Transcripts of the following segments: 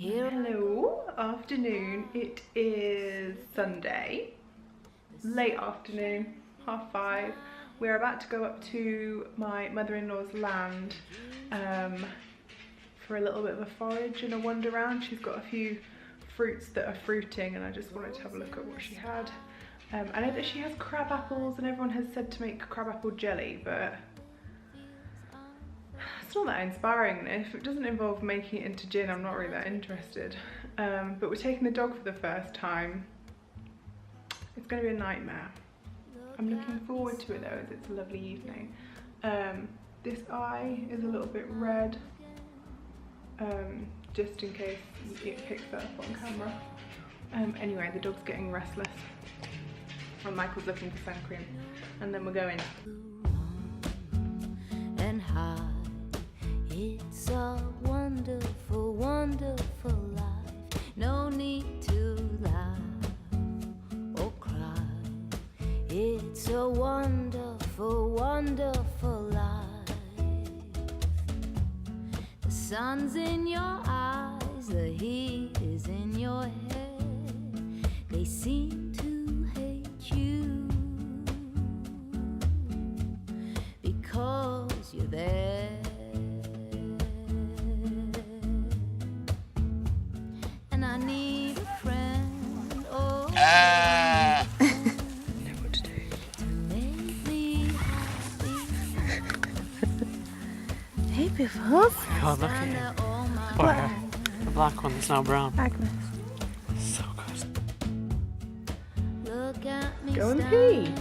Hello, afternoon. It is Sunday, late afternoon, 5:30. We're about to go up to my mother-in-law's land for a little bit of a forage and a wander around. She's got a few fruits that are fruiting and I just wanted to have a look at what she had. I know that she has crab apples and everyone has said to make crab apple jelly, but it's not that inspiring, and if it doesn't involve making it into gin, I'm not really that interested. But we're taking the dog for the first time. It's going to be a nightmare. I'm looking forward to it though, as it's a lovely evening. This eye is a little bit red, just in case it picks that up on camera. Anyway, the dog's getting restless and Michael's looking for sun cream, and then we're going. And high, it's a wonderful, wonderful life. No need to laugh or cry. It's a wonderful, wonderful life. The sun's in your eyes, the heat is in your head. They seem to hate you because you're there. And I need a friend, oh, Know what to do. to make me happy. Hey Biffles. God, look at him. The black one that's now brown. Agnes. So good. Look at me. Go and pee.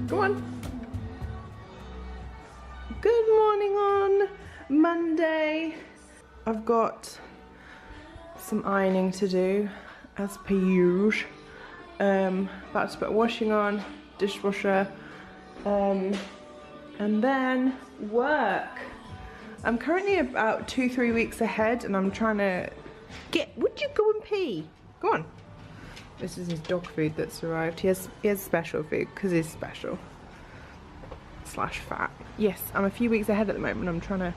Go on. Good morning on Monday. I've got some ironing to do, as per usual. About to put washing on, dishwasher, and then work. I'm currently about 2-3 weeks ahead, and I'm trying to get. Would you go and pee? Go on. This is his dog food that's arrived. He has special food because he's special / fat. Yes, I'm a few weeks ahead at the moment. I'm trying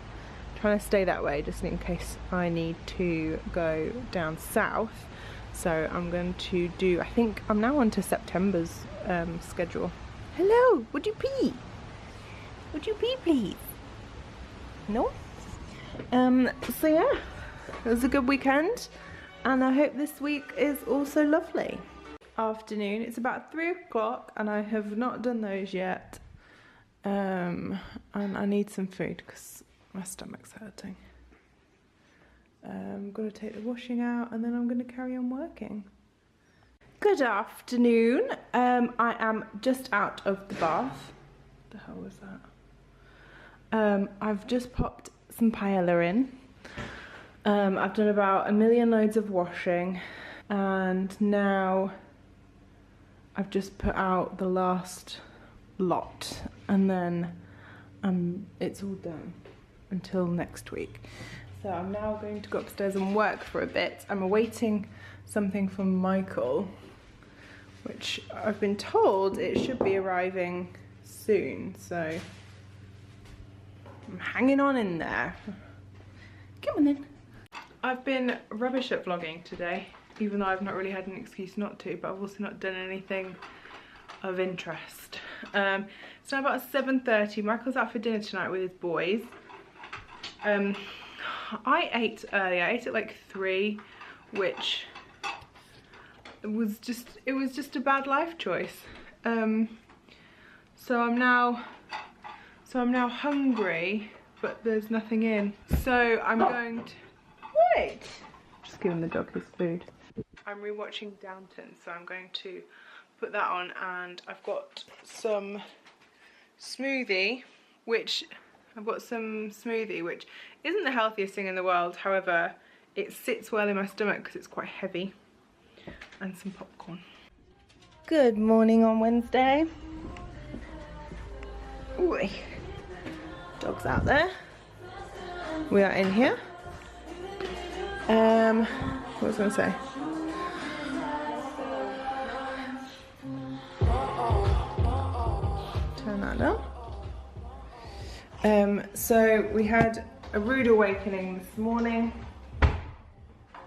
to stay that way just in case I need to go down south. So I'm going to do, I think I'm now on to September's schedule. Hello, would you pee? Would you pee please? No? So yeah, it was a good weekend and I hope this week is also lovely. Afternoon, it's about 3 o'clock and I have not done those yet. And I need some food because my stomach's hurting. I'm going to take the washing out and then I'm going to carry on working. Good afternoon. I am just out of the bath. What the hell was that? I've just popped some paella in. I've done about 1 million loads of washing and now I've just put out the last lot and then it's all done until next week. So I'm now going to go upstairs and work for a bit. I'm awaiting something from Michael, which I've been told it should be arriving soon, so I'm hanging on in there. Come on then. I've been rubbish at vlogging today, even though I've not really had an excuse not to, but I've also not done anything of interest. It's now about 7:30. Michael's out for dinner tonight with his boys. I ate early. I ate at like 3, which was just a bad life choice. So I'm now hungry, but there's nothing in. So I'm going to wait. Just giving the dog his food. I'm rewatching Downton, so I'm going to put that on, and I've got some smoothie, which isn't the healthiest thing in the world. However, it sits well in my stomach because it's quite heavy, and some popcorn. Good morning on Wednesday. Ooh, dog's out there. We are in here. What was I going to say? Turn that down. So we had a rude awakening this morning.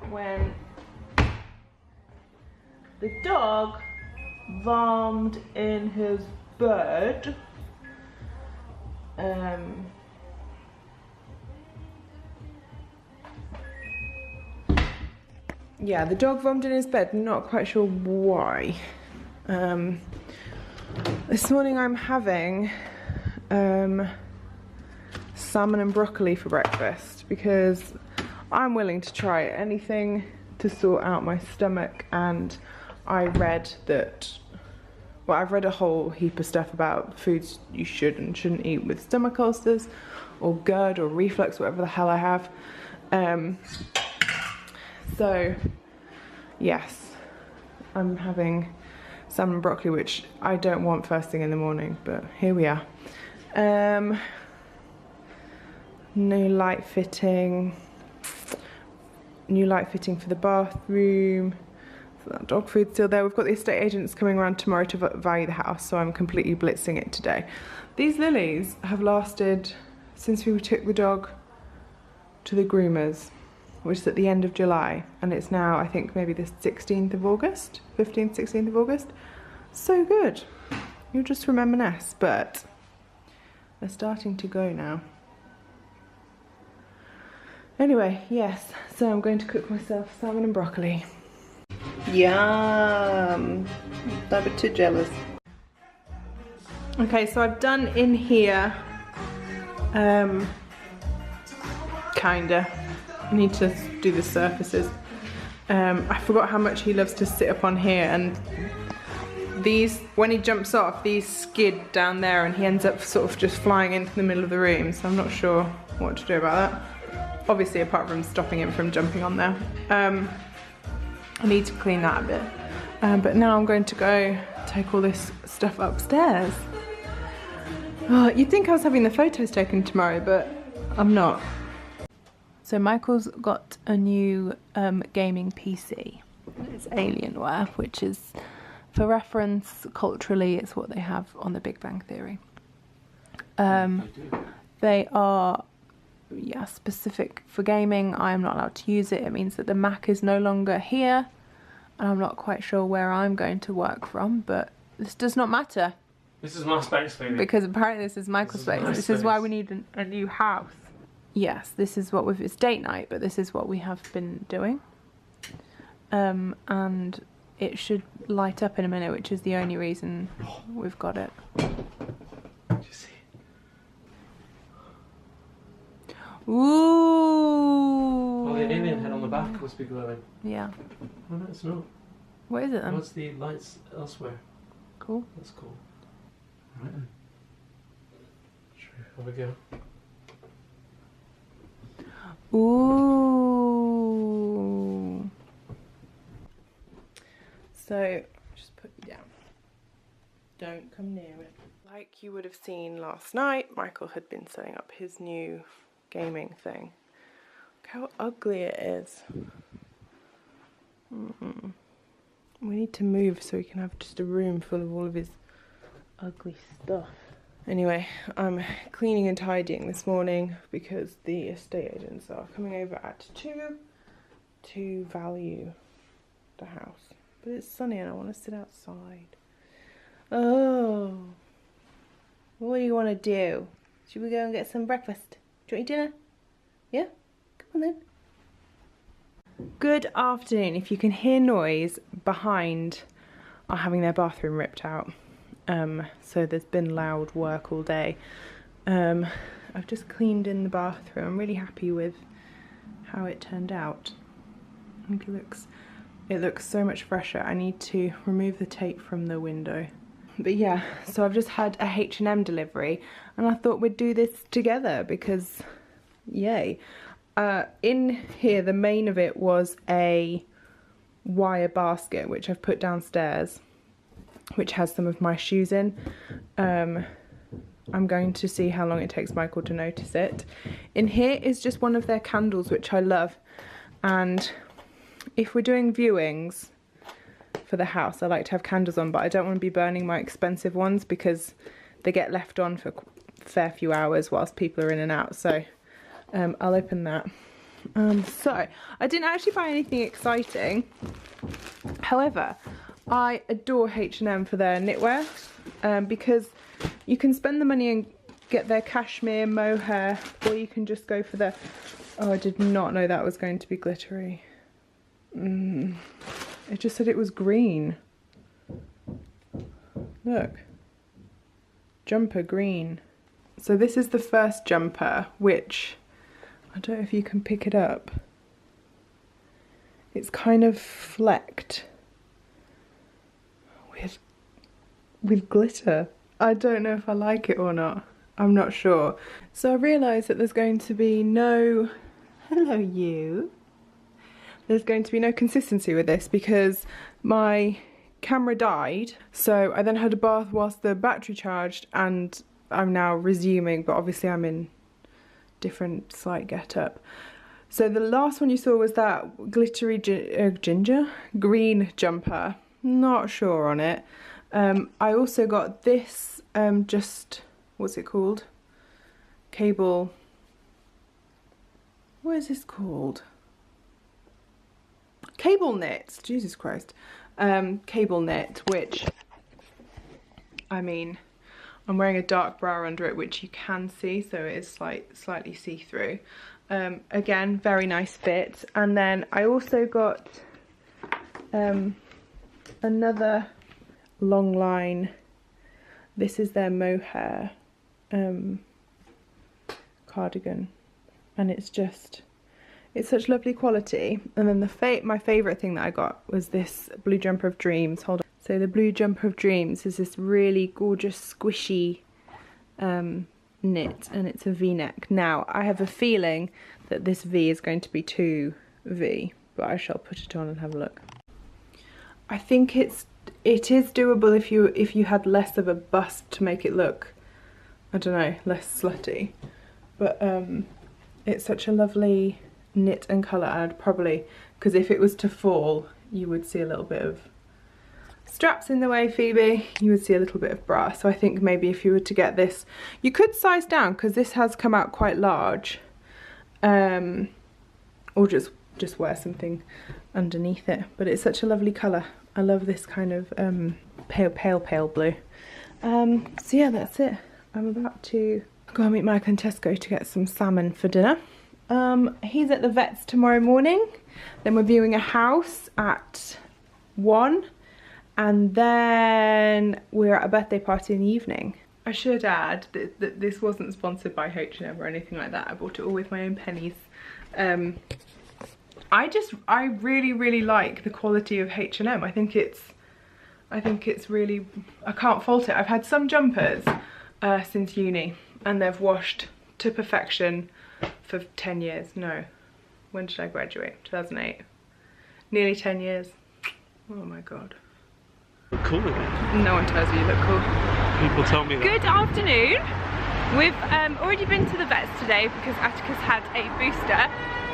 when the dog vommed in his bed. Yeah, the dog vomited in his bed, not quite sure why. This morning I'm having salmon and broccoli for breakfast because I'm willing to try anything to sort out my stomach, and I read that, well, I've read a whole heap of stuff about foods you should and shouldn't eat with stomach ulcers or GERD or reflux, whatever the hell I have. So, yes, I'm having salmon and broccoli, which I don't want first thing in the morning, but here we are. New light fitting for the bathroom. So that dog food's still there. We've got the estate agents coming around tomorrow to value the house, so I'm completely blitzing it today. These lilies have lasted since we took the dog to the groomers, which is at the end of July, and it's now, I think, maybe the 16th of August, 15th, 16th of August. So good. You'll just reminisce, but they're starting to go now. Anyway, yes, so I'm going to cook myself salmon and broccoli. Yum! I'm a bit too jealous. Okay, so I've done in here, kinda. I need to do the surfaces. I forgot how much he loves to sit up on here, and these, when he jumps off, these skid down there and he ends up sort of just flying into the middle of the room, so I'm not sure what to do about that. Obviously, apart from stopping him from jumping on there. I need to clean that a bit. But now I'm going to go take all this stuff upstairs. Oh, you'd think I was having the photos taken tomorrow, but I'm not. So Michael's got a new gaming PC. It's Alienware, which is, for reference, culturally, it's what they have on The Big Bang Theory. They are, yeah, specific for gaming. I am not allowed to use it. It means that the Mac is no longer here, and I'm not quite sure where I'm going to work from, but this does not matter. This is my space, baby. Because apparently this is Michael's space. This is why we need a new house. Yes, this is what it's date night, but this is what we have been doing. And it should light up in a minute, which is the only reason we've got it. Ooh! Oh, the alien head on the back must be glowing. Yeah. Oh, no, it's not. What is it then? What's the lights elsewhere? Cool. That's cool. Right then. Sure, here we go. Ooh. So, just put you down. Don't come near it. Like you would have seen last night, Michael had been setting up his new gaming thing. Look how ugly it is. We need to move so we can have just a room full of all of his ugly stuff. Anyway, I'm cleaning and tidying this morning because the estate agents are coming over at 2 to value the house. But it's sunny and I want to sit outside. Oh, what do you want to do? Should we go and get some breakfast? Do you want your dinner? Yeah? Come on then. Good afternoon. If you can hear noise, behind are having their bathroom ripped out. So there's been loud work all day. I've just cleaned in the bathroom. I'm really happy with how it turned out. I think it looks so much fresher. I need to remove the tape from the window. But yeah, so I've just had a H&M delivery and I thought we'd do this together because yay. In here, the main of it was a wire basket which I've put downstairs, which has some of my shoes in. I'm going to see how long it takes Michael to notice it. In here is just one of their candles, which I love. And if we're doing viewings for the house, I like to have candles on, but I don't want to be burning my expensive ones because they get left on for a fair few hours whilst people are in and out. So I'll open that. So I didn't actually buy anything exciting. However, I adore H&M for their knitwear, because you can spend the money and get their cashmere mohair, or you can just go for the... Oh, I did not know that was going to be glittery. It just said it was green. Look. Jumper green. So this is the first jumper, which I don't know if you can pick it up. It's kind of flecked with glitter. I don't know if I like it or not. I'm not sure. So I realised that there's going to be no... Hello, you. There's going to be no consistency with this because my camera died. So I then had a bath whilst the battery charged, and I'm now resuming, but obviously I'm in different slight get-up. So the last one you saw was that glittery green jumper. Not sure on it. I also got this, what's it called? Cable. What is this called? Cable knit. Jesus Christ. Cable knit, which, I mean, I'm wearing a dark bra under it, which you can see, so it is slightly see-through. Again, very nice fit. And then I also got another long line. This is their mohair cardigan, and it's such lovely quality. And then my favourite thing that I got was this blue jumper of dreams. Hold on. So the blue jumper of dreams is this really gorgeous squishy knit, and it's a V-neck. Now I have a feeling that this V is going to be too V, but I shall put it on and have a look. I think it is doable if you had less of a bust to make it look, I don't know, less slutty. But it's such a lovely knit and colour, and I'd probably, because if it was to fall, you would see a little bit of straps in the way, Phoebe, you would see a little bit of bra. So I think maybe if you were to get this, you could size down, because this has come out quite large, or just wear something underneath it. But it's such a lovely colour. I love this kind of pale blue. So yeah, that's it. I'm about to go and meet Mike and Tesco to get some salmon for dinner. He's at the vet's tomorrow morning. Then we're viewing a house at 1. And then we're at a birthday party in the evening. I should add that this wasn't sponsored by H&M or anything like that. I bought it all with my own pennies. I really like the quality of H&M. I think it's really, I can't fault it. I've had some jumpers since uni, and they've washed to perfection for 10 years. No, when did I graduate? 2008. Nearly 10 years. Oh my god. Cool again. No one tells you you look cool. People tell me that. Good afternoon. We've already been to the vets today because Atticus had a booster,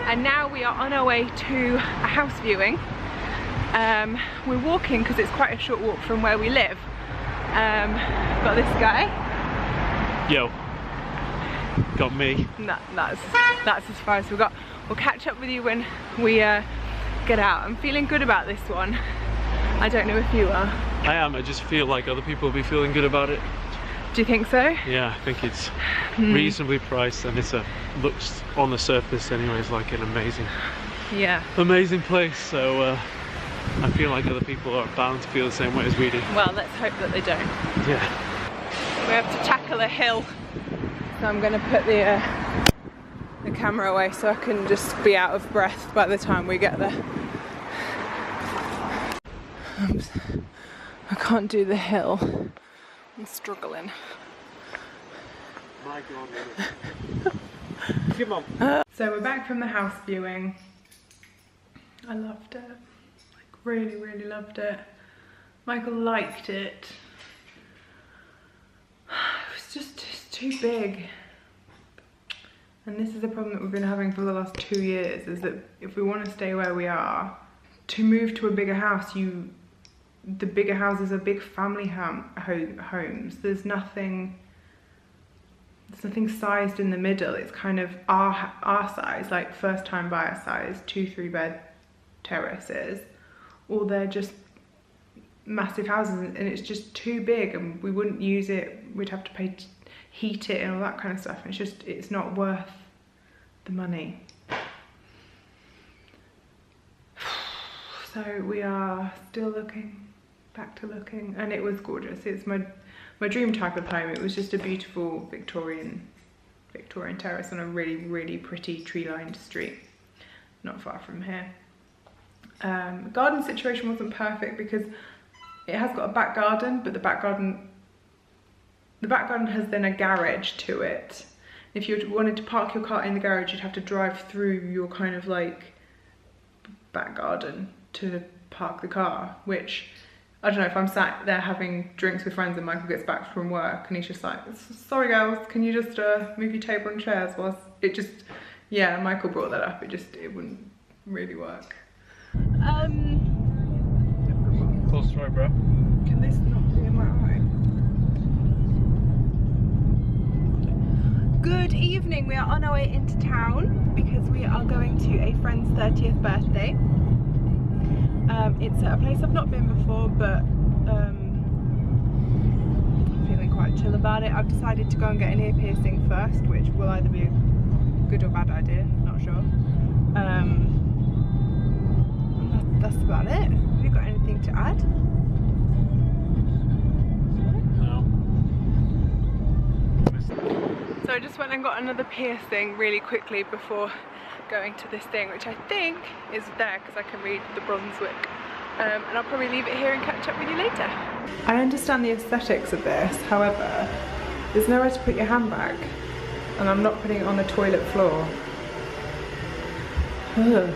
and now we are on our way to a house viewing. We're walking because it's quite a short walk from where we live. Got this guy. Yo. Got me. That's as far as we got. We'll catch up with you when we get out. I'm feeling good about this one. I don't know if you are. I am. I just feel like other people will be feeling good about it. Do you think so? Yeah, I think it's reasonably priced, and looks on the surface anyways like an amazing place. So I feel like other people are bound to feel the same way as we do. Well, let's hope that they don't. Yeah. We have to tackle a hill, so I'm going to put the camera away so I can just be out of breath by the time we get there. I can't do the hill. I'm struggling. My god. Come on. So we're back from the house viewing. I loved it. Like really loved it. Michael liked it. It was just too big. And this is the problem that we've been having for the last 2 years, is that if we want to stay where we are, to move to a bigger house, the bigger houses are big family homes. There's nothing there's nothing sized in the middle. It's kind of our size, like first time buyer size, 2-3 bed terraces, or they're just massive houses and it's just too big and we wouldn't use it. We'd have to pay heat it and all that kind of stuff. It's just, it's not worth the money. So we are still looking, back to looking, and it was gorgeous. It's my dream type of home. It was just a beautiful Victorian terrace on a really, really pretty tree-lined street, not far from here. Garden situation wasn't perfect because it has got a back garden, but the back garden has then a garage to it. If you wanted to park your car in the garage, you'd have to drive through your kind of like back garden to park the car, which I don't know, if I'm sat there having drinks with friends and Michael gets back from work and he's just like, sorry girls, can you just move your table and chairs? Whilst it just, yeah, Michael brought that up, it wouldn't really work. Cool story, bro. Can this not be in my eye? Good evening, we are on our way into town because we are going to a friend's 30th birthday. It's at a place I've not been before, but I'm feeling quite chill about it. I've decided to go and get an ear piercing first, which will either be a good or bad idea, not sure. That's about it. Have you got anything to add? No. So I just went and got another piercing really quickly before going to this thing, which I think is there because I can read the Brunswick. And I'll probably leave it here and catch up with you later. I understand the aesthetics of this, however, there's nowhere to put your handbag and I'm not putting it on the toilet floor. Ugh.